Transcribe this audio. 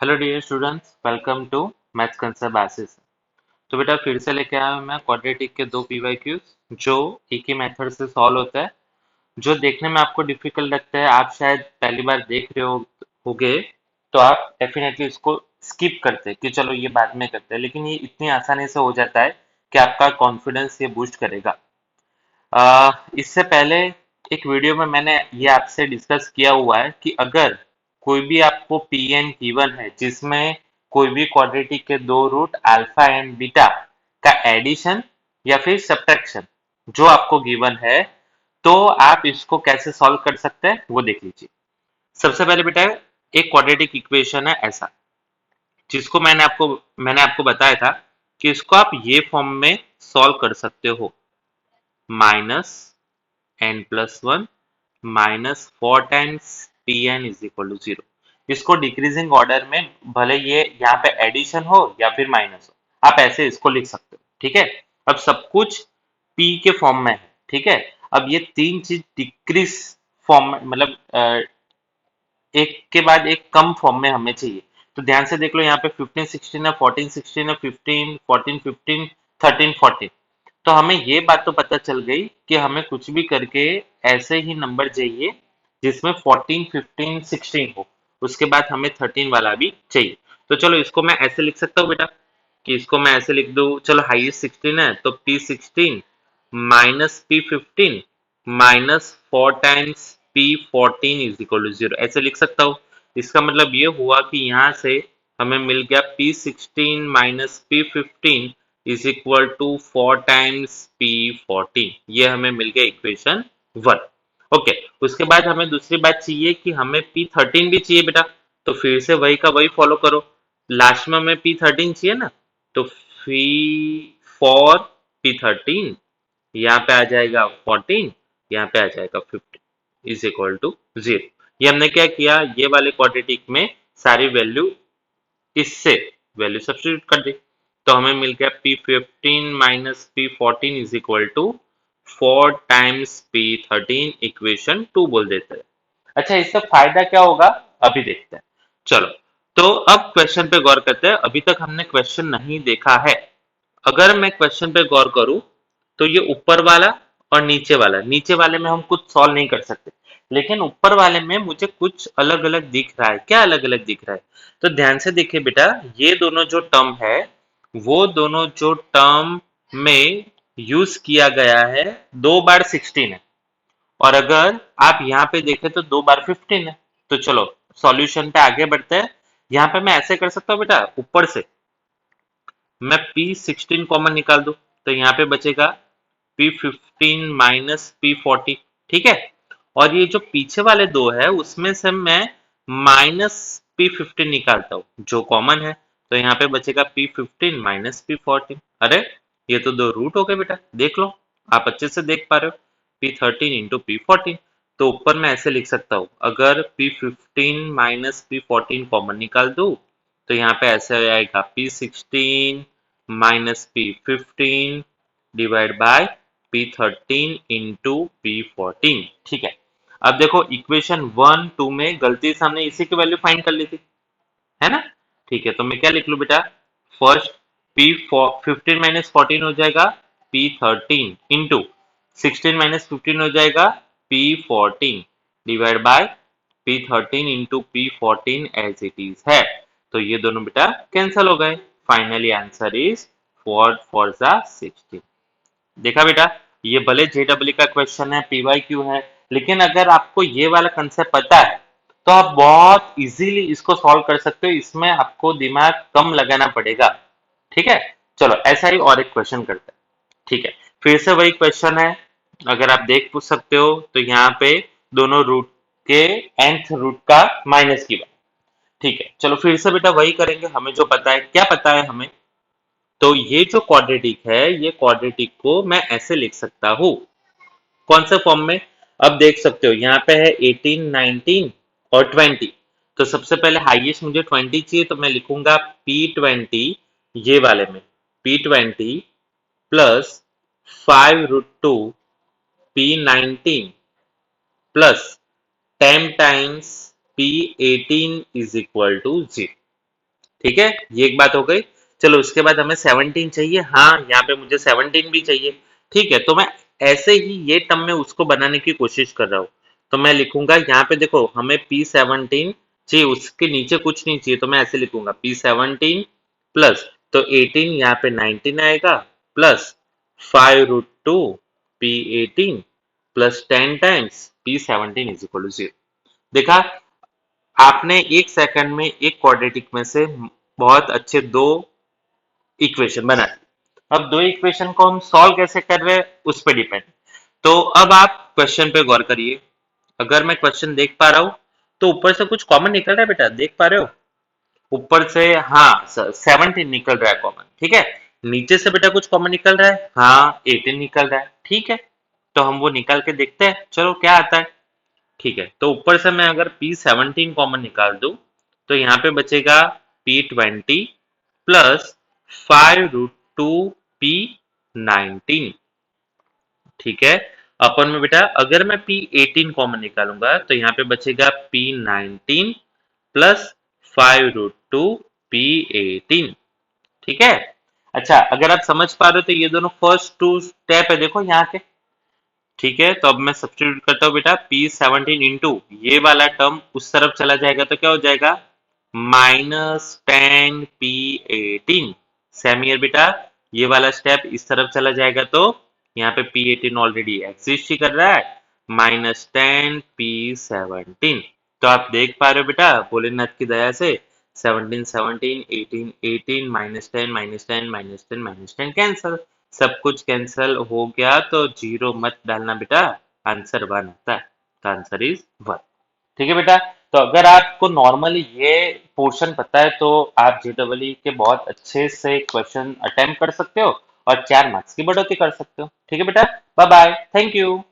Hello dear students, welcome to maths concept basis. तो बेटा फिर से लेके आया हूं मैं क्वाड्रेटिक के दो पीवाईक्यूज जो एक ही मेथड से सॉल्व होता है। जो देखने में आपको डिफिकल्ट लगता है, आप शायद पहली बार देख रहे होगे, तो आप डेफिनेटली इसको स्किप करते हैं कि चलो ये बाद में करते हैं, लेकिन ये इतनी आसानी से हो जाता है कि आपका कॉन्फिडेंस ये बूस्ट करेगा। इससे पहले एक वीडियो में मैंने ये आपसे डिस्कस किया हुआ है कि अगर कोई भी आपको पी एन गिवन है जिसमें कोई भी क्वाड्रेटिक के दो रूट अल्फा एंड बीटा का एडिशन या फिर सब्ट्रैक्शन जो आपको गिवन है, तो आप इसको कैसे सॉल्व कर सकते हैं वो देख लीजिए। सबसे पहले बेटा एक क्वाड्रेटिक इक्वेशन है ऐसा, जिसको मैंने आपको बताया था कि इसको आप ये फॉर्म में सॉल्व कर सकते हो। Minus n+1 minus 4 times P N is equal to 0। इसको डिक्रीजिंग ऑर्डर में, भले ये यहाँ पे एडिशन हो या फिर माइनस हो, आप ऐसे इसको लिख सकते हो। ठीक है, अब सब कुछ p के फॉर्म में है। ठीक है, अब ये तीन चीज डिक्रीज फॉर्म में, मतलब एक के बाद एक कम फॉर्म में हमें चाहिए। तो ध्यान से देख लो, यहाँ पे 15 16 है, 14 16 है, 15 14 15 13 14। तो हमें ये बात तो पता चल गई कि हमें कुछ भी करके ऐसे ही नंबर चाहिए जिसमें 14 15 16 हो, उसके बाद हमें 13 वाला भी चाहिए। तो चलो इसको मैं ऐसे लिख सकता हूँ बेटा, कि इसको मैं ऐसे लिख दूं, चलो हाईएस्ट 16 है तो P16 minus P15 minus 4 times P14 is equal to 0, ऐसे लिख सकता हूँ। इसका मतलब ये हुआ कि यहाँ से हमें मिल गया P16 minus P15 is equal to 4 times P14। ये हमें मिल गया इक्वेशन 1। ओके, उसके बाद हमें दूसरी बात चाहिए कि हमें P13 भी चाहिए बेटा। तो फिर से वही का वही फॉलो करो, लास्ट में हमें P13 चाहिए ना, तो फी फॉर P13 यहाँ पे आ जाएगा 14, यहाँ पे आ जाएगा 15 इज इक्वल टू 0। ये हमने क्या किया, ये वाले क्वाड्रेटिक में सारी वैल्यू इससे वैल्यू सब्स्टिट्यूट कर दी। तो हमें मिल गया P15 minus P14 is equal to 4 times P13, equation 2 बोल देते हैं। अच्छा, इससे फायदा क्या होगा अभी देखते हैं। चलो, तो अब क्वेश्चन पे गौर करते हैं। अभी तक हमने क्वेश्चन नहीं देखा है। अगर मैं क्वेश्चन पे गौर करूं तो ये ऊपर वाला और नीचे वाले में हम कुछ सॉल्व नहीं कर सकते, लेकिन ऊपर वाले में मुझे कुछ अलग अलग दिख रहा है। क्या अलग अलग दिख रहा है? तो ध्यान से देखिए बेटा, ये दोनों जो टर्म है, वो दोनों जो टर्म में यूज किया गया है, 2 बार 16 है, और अगर आप यहाँ पे देखें तो 2 बार 15 है। तो चलो सॉल्यूशन पे आगे बढ़ते हैं। यहाँ पे मैं ऐसे कर सकता हूँ बेटा, ऊपर से मैं P16 कॉमन निकाल दूं, तो यहाँ पे बचेगा P15 माइनस P40। ठीक है, और ये जो पीछे वाले दो है उसमें से मैं माइनस P15 निकालता हूँ जो कॉमन है, तो यहाँ पे बचेगा P15 माइनस P14। अरे, ये तो दो रूट हो गए बेटा, देख लो, आप अच्छे से देख पा रहे हो, P13 इंटू P14। तो ऊपर मैं ऐसे लिख सकता हूँ, अगर P15 माइनस P14 कॉमन निकाल दूं, तो यहाँ पे ऐसे हो जाएगा P16 minus P15 divide by P13 into P14। ठीक है, अब देखो इक्वेशन 1 2 में गलती से हमने इसी की वैल्यू फाइंड कर ली थी, है ना। ठीक है, तो मैं क्या लिख लूं बेटा, फर्स्ट P15 माइनस 14 हो जाएगा P13 इंटू 16 माइनस 15 हो जाएगा P14 divide by P13 into P14 as it is है। तो ये दोनों बेटा कैंसल हो गए। Finally answer is 4 4 16। देखा बेटा, ये भले जेडब्ल्यू का क्वेश्चन है, पीवाईक्यू है, लेकिन अगर आपको ये वाला कंसेप्ट पता है तो आप बहुत इजीली इसको सॉल्व कर सकते हो। इसमें आपको दिमाग कम लगाना पड़ेगा। ठीक है, चलो ऐसा ही और एक क्वेश्चन करते हैं। ठीक है, फिर से वही क्वेश्चन है, अगर आप देख पूछ सकते हो तो यहाँ पे दोनों रूट के nth रूट का माइनस की बात। ठीक है, चलो फिर से बेटा वही करेंगे, हमें जो पता है, क्या पता है हमें, तो ये जो क्वाड्रेटिक है, ये क्वाड्रेटिक को मैं ऐसे लिख सकता हूं, कौन से फॉर्म में? अब देख सकते हो यहाँ पे है 18 19 और 20। तो सबसे पहले हाईएस्ट मुझे 20 चाहिए, तो मैं लिखूंगा P20 ये वाले में, P20 plus 5√2 P19 plus 10 times P18 is equal to 0। ठीक है, ये एक बात हो गई। चलो उसके बाद हमें 17 चाहिए, हाँ यहाँ पे मुझे 17 भी चाहिए। ठीक है, तो मैं ऐसे ही ये टर्म में उसको बनाने की कोशिश कर रहा हूँ। तो मैं लिखूंगा यहाँ पे, देखो हमें P17 चाहिए, उसके नीचे कुछ नहीं चाहिए, तो मैं ऐसे लिखूंगा P17 प्लस, तो 18 यहाँ पे 19 आएगा, plus 5√2 P18 plus 10 times P17 is equal to 0। देखा, आपने एक सेकंड में एक क्वाड्रेटिक में से बहुत अच्छे दो इक्वेशन बना दी। अब दो इक्वेशन को हम सॉल्व कैसे कर रहे हैं उस पर डिपेंड। तो अब आप क्वेश्चन पे गौर करिए। अगर मैं क्वेश्चन देख पा रहा हूं तो ऊपर से कुछ कॉमन निकल रहा है बेटा, देख पा रहे हो? ऊपर से हाँ 17 निकल रहा है कॉमन, ठीक है। नीचे से बेटा कुछ कॉमन निकल रहा है, हाँ 18 निकल रहा है, ठीक है। तो हम वो निकाल के देखते हैं, चलो क्या आता है। ठीक है, तो ऊपर से मैं अगर P17 कॉमन निकाल दूं तो यहाँ पे बचेगा P20 प्लस 5√2 P19। ठीक है, अपन में बेटा अगर मैं P18 कॉमन निकालूंगा तो यहाँ पे बचेगा P19 प्लस 5√2 P18। ठीक है। अच्छा, अगर आप समझ पा रहे हो तो ये दोनों फर्स्ट टू स्टेप है, देखो यहाँ के। ठीक है, तो अब मैं सब्स्टिट्यूट करता हूँ बेटा, P17 इंटू ये वाला टर्म उस तरफ चला जाएगा तो क्या हो जाएगा, -10 P18। सेम ईयर बेटा, ये वाला स्टेप इस तरफ चला जाएगा तो यहाँ पे P18 ऑलरेडी एग्जिस्ट ही कर रहा है, -10 P17। तो आप देख पा रहे हो बेटा भोलेनाथ की दया से, 17 17 18 18 -10 -10 -10 -10 कैंसल, सब कुछ कैंसल हो गया, तो जीरो मत डालना बेटा, आंसर 1 आता है। तो आंसर इज 1। ठीक है बेटा। तो अगर आपको नॉर्मली ये पोर्शन पता है तो आप JEE के बहुत अच्छे से क्वेश्चन अटेम्प्ट कर सकते हो और 4 मार्क्स की बढ़ोतरी कर सकते हो। ठीक है बेटा, बाय बाय, थैंक यू।